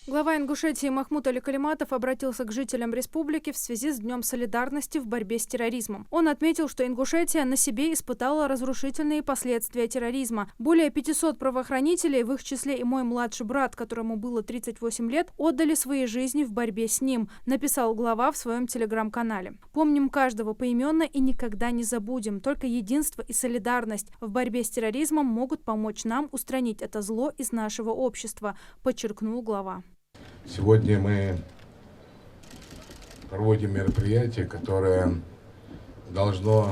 Глава Ингушетии Махмуд Али-Калиматов обратился к жителям республики в связи с Днем солидарности в борьбе с терроризмом. Он отметил, что Ингушетия на себе испытала разрушительные последствия терроризма. Более 500 правоохранителей, в их числе и мой младший брат, которому было 38 лет, отдали свои жизни в борьбе с ним, написал глава в своем телеграм-канале. Помним каждого поименно и никогда не забудем. Только единство и солидарность в борьбе с терроризмом могут помочь нам устранить это зло из нашего общества, подчеркнул глава. Сегодня мы проводим мероприятие, которое должно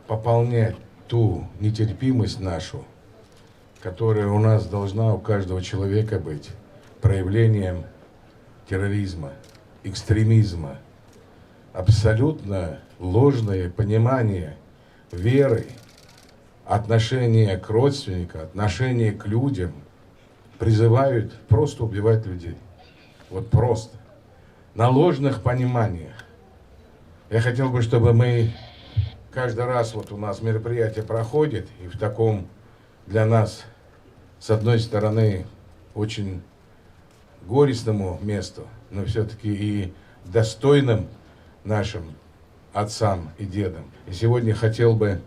пополнять ту нетерпимость нашу, которая у нас должна у каждого человека быть проявлением терроризма, экстремизма, абсолютно ложное понимание веры, отношение к родственникам, отношение к людям призывают просто убивать людей. Вот просто. На ложных пониманиях. Я хотел бы, чтобы мы каждый раз, вот у нас мероприятие проходит, и в таком для нас, с одной стороны, очень горестному месту, но все-таки и достойным нашим отцам и дедам. И сегодня хотел бы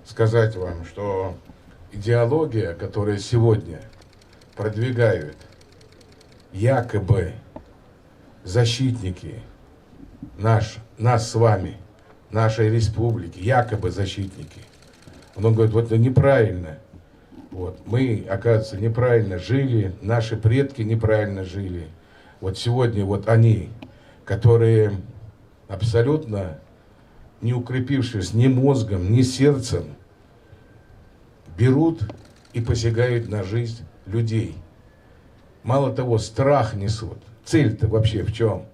сказать вам, что идеология, которая сегодня продвигают якобы защитники нас с вами, нашей республики, якобы защитники. Он говорит, вот это неправильно. Вот, мы, оказывается, неправильно жили, наши предки неправильно жили. Вот сегодня вот они, которые абсолютно не укрепившись ни мозгом, ни сердцем, берут и посягают на жизнь людей. Мало того, страх несут. Цель-то вообще в чем?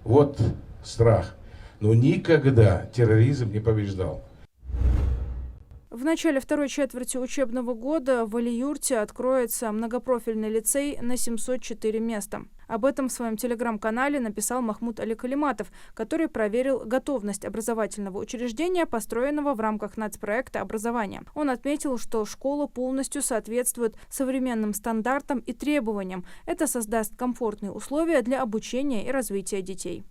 Вот страх. Но никогда терроризм не побеждал. В начале второй четверти учебного года в Али-Юрте откроется многопрофильный лицей на 704 места. Об этом в своем телеграм-канале написал Махмуд Али-Калиматов, который проверил готовность образовательного учреждения, построенного в рамках нацпроекта образования. Он отметил, что школа полностью соответствует современным стандартам и требованиям. Это создаст комфортные условия для обучения и развития детей.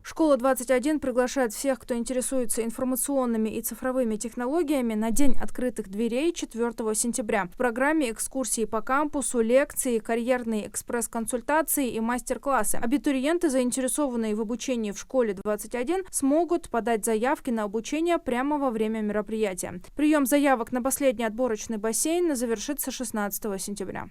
Школа 21 приглашает всех, кто интересуется информационными и цифровыми технологиями, на День открытых дверей 4 сентября. В программе экскурсии по кампусу, лекции, карьерные экспресс-консультации и мастер-классы. Абитуриенты, заинтересованные в обучении в школе 21, смогут подать заявки на обучение прямо во время мероприятия. Прием заявок на последний отборочный бассейн завершится 16 сентября.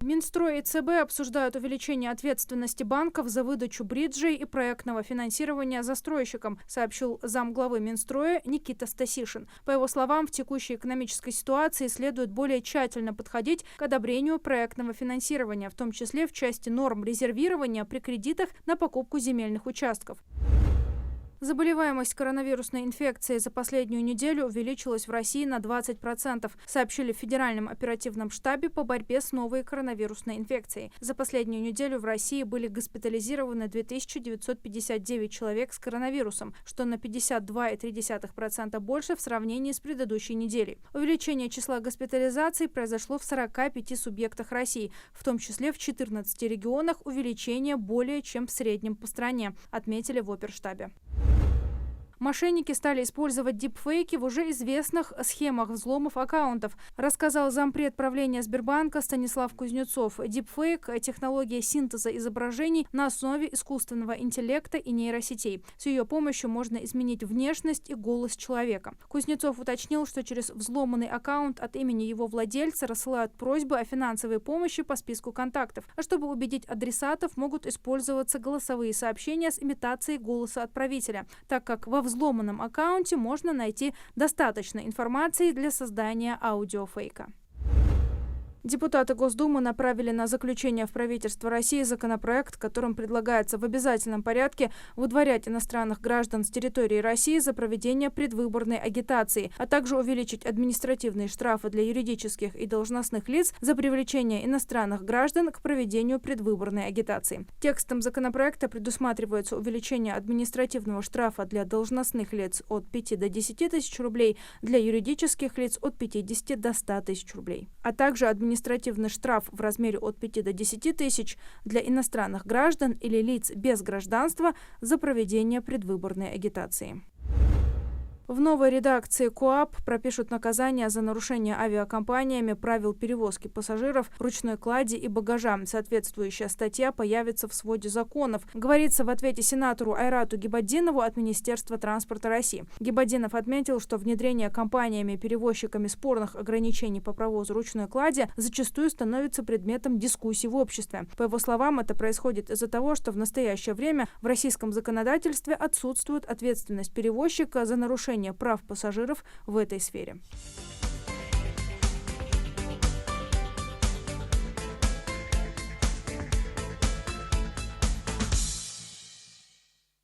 Минстрой и ЦБ обсуждают увеличение ответственности банков за выдачу бриджей и проектного финансирования застройщикам, сообщил замглавы Минстроя Никита Стасишин. По его словам, в текущей экономической ситуации следует более тщательно подходить к одобрению проектного финансирования, в том числе в части норм резервирования при кредитах на покупку земельных участков. Заболеваемость коронавирусной инфекцией за последнюю неделю увеличилась в России на 20%, сообщили в Федеральном оперативном штабе по борьбе с новой коронавирусной инфекцией. За последнюю неделю в России были госпитализированы 2959 человек с коронавирусом, что на 52,3% больше в сравнении с предыдущей неделей. Увеличение числа госпитализаций произошло в 45 субъектах России, в том числе в 14 регионах увеличение более чем в среднем по стране, отметили в оперштабе. Мошенники стали использовать дипфейки в уже известных схемах взломов аккаунтов, рассказал зампред правления Сбербанка Станислав Кузнецов. Дипфейк – технология синтеза изображений на основе искусственного интеллекта и нейросетей. С ее помощью можно изменить внешность и голос человека. Кузнецов уточнил, что через взломанный аккаунт от имени его владельца рассылают просьбы о финансовой помощи по списку контактов. А чтобы убедить адресатов, могут использоваться голосовые сообщения с имитацией голоса отправителя, так как во взломанном аккаунте можно найти достаточно информации для создания аудиофейка. Депутаты Госдумы направили на заключение в правительство России законопроект, которым предлагается в обязательном порядке выдворять иностранных граждан с территории России за проведение предвыборной агитации, а также увеличить административные штрафы для юридических и должностных лиц за привлечение иностранных граждан к проведению предвыборной агитации. Текстом законопроекта предусматривается увеличение административного штрафа для должностных лиц от 5 до 10 тысяч рублей, для юридических лиц от 50 до 100 тысяч рублей, а также административные административный штраф в размере от 5 до 10 тысяч для иностранных граждан или лиц без гражданства за проведение предвыборной агитации. В новой редакции КоАП пропишут наказание за нарушение авиакомпаниями правил перевозки пассажиров в ручной клади и багажа. Соответствующая статья появится в своде законов, говорится в ответе сенатору Айрату Гибаддинову от Министерства транспорта России. Гибаддинов отметил, что внедрение компаниями-перевозчиками спорных ограничений по провозу ручной клади зачастую становится предметом дискуссий в обществе. По его словам, это происходит из-за того, что в настоящее время в российском законодательстве отсутствует ответственность перевозчика за нарушение прав пассажиров в этой сфере.